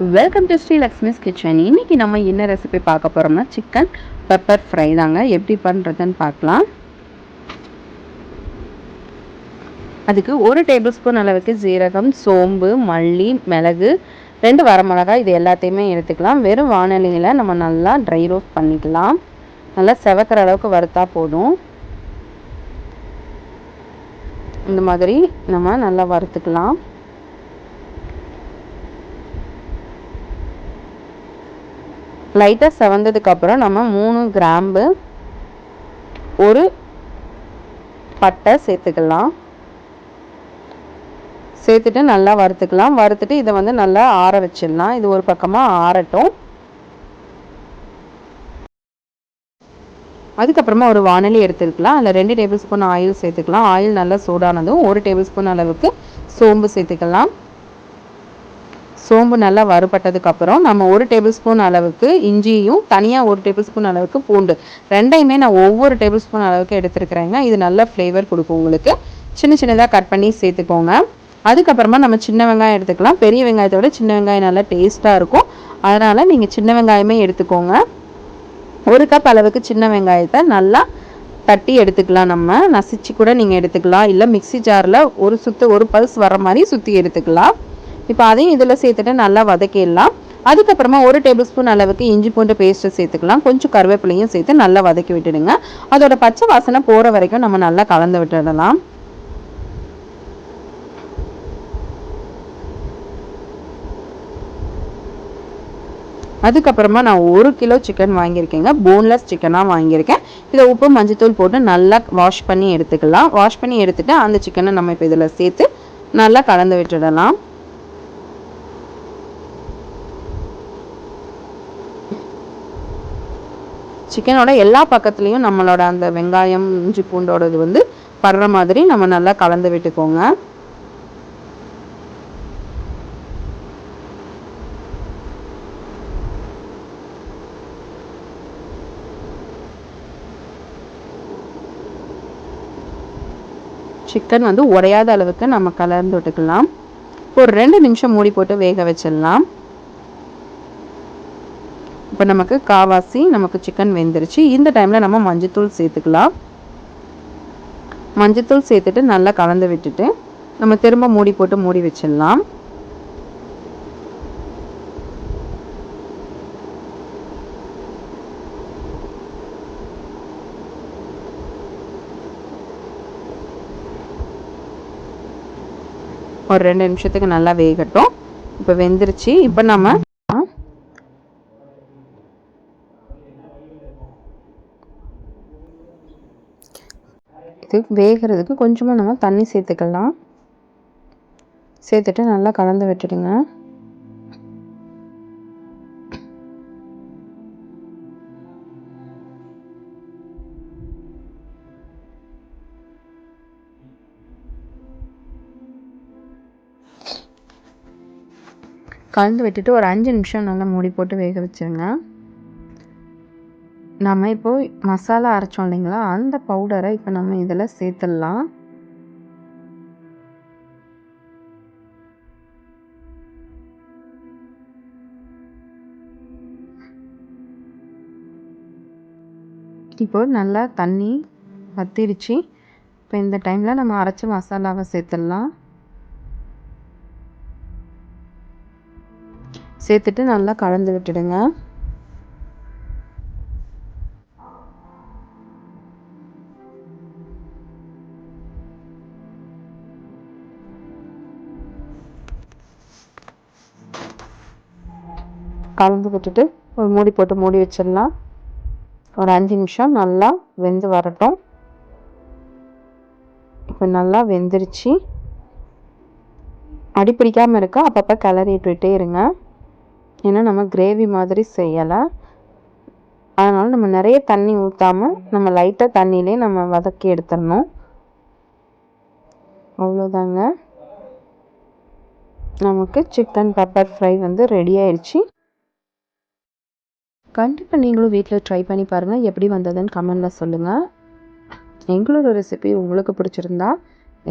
Welcome to Sri Lakshmi's kitchen. இன்றைக்கி நம்ம என்ன ரெசிபி பார்க்க போகிறோம்னா சிக்கன் பெப்பர் ஃப்ரை தாங்க. எப்படி பண்ணுறதுன்னு பார்க்கலாம். அதுக்கு 1 டேபிள் ஸ்பூன் அளவுக்கு ஜீரகம், சோம்பு, மல்லி, மிளகு, 2 வரமிளகாய் இது எல்லாத்தையுமே எடுத்துக்கலாம். வெறும் வானலியில் நம்ம நல்லா ட்ரை ரோஸ்ட் பண்ணிக்கலாம். நல்லா செவக்கிற அளவுக்கு வறுத்தா போதும். இந்த மாதிரி நம்ம நல்லா வறுத்துக்கலாம். லைட்டாக செவந்ததுக்கப்புறம் நம்ம 3 கிராம்பு, 1 பட்டை சேர்த்துக்கலாம். சேர்த்துட்டு நல்லா வறுத்துக்கலாம். வறுத்துட்டு இதை வந்து நல்லா ஆற வச்சிடலாம். இது ஒரு பக்கமாக ஆறட்டும். அதுக்கப்புறமா ஒரு வானலி எடுத்துக்கலாம். அதில் 2 டேபிள் ஸ்பூன் ஆயில் சேர்த்துக்கலாம். ஆயில் நல்லா சூடானதும் 1 டேபிள் ஸ்பூன் அளவுக்கு சோம்பு சேர்த்துக்கலாம். சோம்பு நல்லா வறுபட்டதுக்கப்புறம் நம்ம 1 டேபிள் ஸ்பூன் அளவுக்கு இஞ்சியும், தனியாக 1 டேபிள் ஸ்பூன் அளவுக்கு பூண்டு, ரெண்டையுமே நான் ஒவ்வொரு டேபிள் ஸ்பூன் அளவுக்கு எடுத்துருக்குறேங்க. இது நல்ல ஃப்ளேவர் கொடுக்கும் உங்களுக்கு. சின்ன சின்னதாக கட் பண்ணி சேர்த்துக்கோங்க. அதுக்கப்புறமா நம்ம சின்ன வெங்காயம் எடுத்துக்கலாம். பெரிய வெங்காயத்தோட சின்ன வெங்காயம் நல்லா டேஸ்ட்டாக இருக்கும். அதனால் நீங்கள் சின்ன வெங்காயமே எடுத்துக்கோங்க. 1 கப் அளவுக்கு சின்ன வெங்காயத்தை நல்லா தட்டி எடுத்துக்கலாம். நம்ம நசிச்சு கூட நீங்கள் எடுத்துக்கலாம். இல்லை மிக்சி ஜாரில் ஒரு பல்ஸ் வர மாதிரி சுற்றி எடுத்துக்கலாம். இப்போ அதையும் இதில் சேர்த்துட்டு நல்லா வதக்கிடலாம். அதுக்கப்புறமா 1 டேபிள் ஸ்பூன் அளவுக்கு இஞ்சி பூண்டு பேஸ்ட்டு சேர்த்துக்கலாம். கொஞ்சம் கருவேப்பிலையும் சேர்த்து நல்லா வதக்கி விட்டுடுங்க. அதோட பச்சை வாசனை போகிற வரைக்கும் நம்ம நல்லா கலந்து விட்டுடலாம். அதுக்கப்புறமா நான் 1 கிலோ சிக்கன் வாங்கியிருக்கேங்க. போன்லெஸ் சிக்கனாக வாங்கியிருக்கேன். இதை உப்பு மஞ்சத்தூள் போட்டு நல்லா வாஷ் பண்ணி எடுத்துக்கலாம். வாஷ் பண்ணி எடுத்துகிட்டு அந்த சிக்கனை நம்ம இப்போ இதில் சேர்த்து நல்லா கலந்து விட்டுடலாம். சிக்கனோட எல்லா பக்கத்துலேயும் நம்மளோட அந்த வெங்காயம், இஞ்சி பூண்டோடது வந்து படுற மாதிரி நம்ம நல்லா கலந்து விட்டுக்கோங்க. சிக்கன் வந்து உடையாத அளவுக்கு நம்ம கலந்து விட்டுக்கலாம். ஒரு 2 நிமிஷம் மூடி போட்டு வேக வச்சிடலாம். இப்போ நமக்கு காவாசி சிக்கன் வெந்துருச்சு. இந்த டைமில் நம்ம மஞ்சத்தூள் சேர்த்துக்கலாம். மஞ்சத்தூள் சேர்த்துட்டு நல்லா கலந்து விட்டுட்டு நம்ம திரும்ப மூடி போட்டு மூடி வச்சிடலாம். ஒரு 2 நிமிஷத்துக்கு நல்லா வேகட்டும். இப்போ வெந்துருச்சு. இப்போ நம்ம இது வேகிறதுக்கு கொஞ்சமாக நம்ம தண்ணி சேர்த்துக்கலாம். சேர்த்துட்டு நல்லா கலந்து விட்டுடுங்க. கலந்து விட்டுட்டு ஒரு 5 நிமிஷம் நல்லா மூடி போட்டு வேக வச்சுருங்க. நம்ம இப்போ மசாலா அரைச்சோம் இல்லைங்களா, அந்த பவுடரை இப்போ நம்ம இதில் சேர்த்துடலாம். இப்போ நல்லா தண்ணி வத்திருச்சு. இப்போ இந்த டைமில் நம்ம அரைச்ச மசாலாவை சேர்த்துடலாம். சேர்த்துட்டு நல்லா கலந்து விட்டுடுங்க. கலந்து விட்டுட்டு ஒரு மூடி போட்டு மூடி வச்சிடலாம். ஒரு 5 நிமிஷம் நல்லா வெந்து வரட்டும். இப்போ நல்லா வெந்துருச்சு. அடி பிடிக்காமல் இருக்கா, அப்பப்போ கிளறி விட்டுட்டே இருங்க. ஏன்னா நம்ம கிரேவி மாதிரி செய்யலை. அதனால் நம்ம நிறைய தண்ணி ஊற்றாமல் நம்ம லைட்டாக தண்ணியிலே நம்ம வதக்கி எடுத்துடணும். அவ்வளோதாங்க, நமக்கு சிக்கன் பெப்பர் ஃப்ரை வந்து ரெடி ஆயிடுச்சு. கண்டிப்பாக நீங்களும் வீட்டில் ட்ரை பண்ணி பாருங்கள். எப்படி வந்ததுன்னு கமெண்டில் சொல்லுங்கள். எங்களோட ரெசிபி உங்களுக்கு பிடிச்சிருந்தா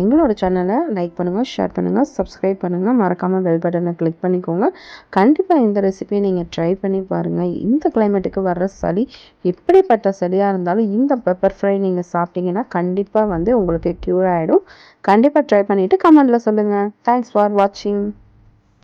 எங்களோட சேனலை லைக் பண்ணுங்கள், ஷேர் பண்ணுங்கள், சப்ஸ்கிரைப் பண்ணுங்கள். மறக்காமல் பெல் பட்டனை கிளிக் பண்ணிக்கோங்க. கண்டிப்பாக இந்த ரெசிபியை நீங்கள் ட்ரை பண்ணி பாருங்கள். இந்த கிளைமேட்டுக்கு வர்ற சளி எப்படிப்பட்ட சளியாக இருந்தாலும் இந்த பெப்பர் ஃப்ரை நீங்கள் சாப்பிட்டீங்கன்னா கண்டிப்பாக உங்களுக்கு க்யூர் ஆகிடும். கண்டிப்பாக ட்ரை பண்ணிவிட்டு கமெண்டில் சொல்லுங்கள். தேங்க்ஸ் ஃபார் வாட்சிங்.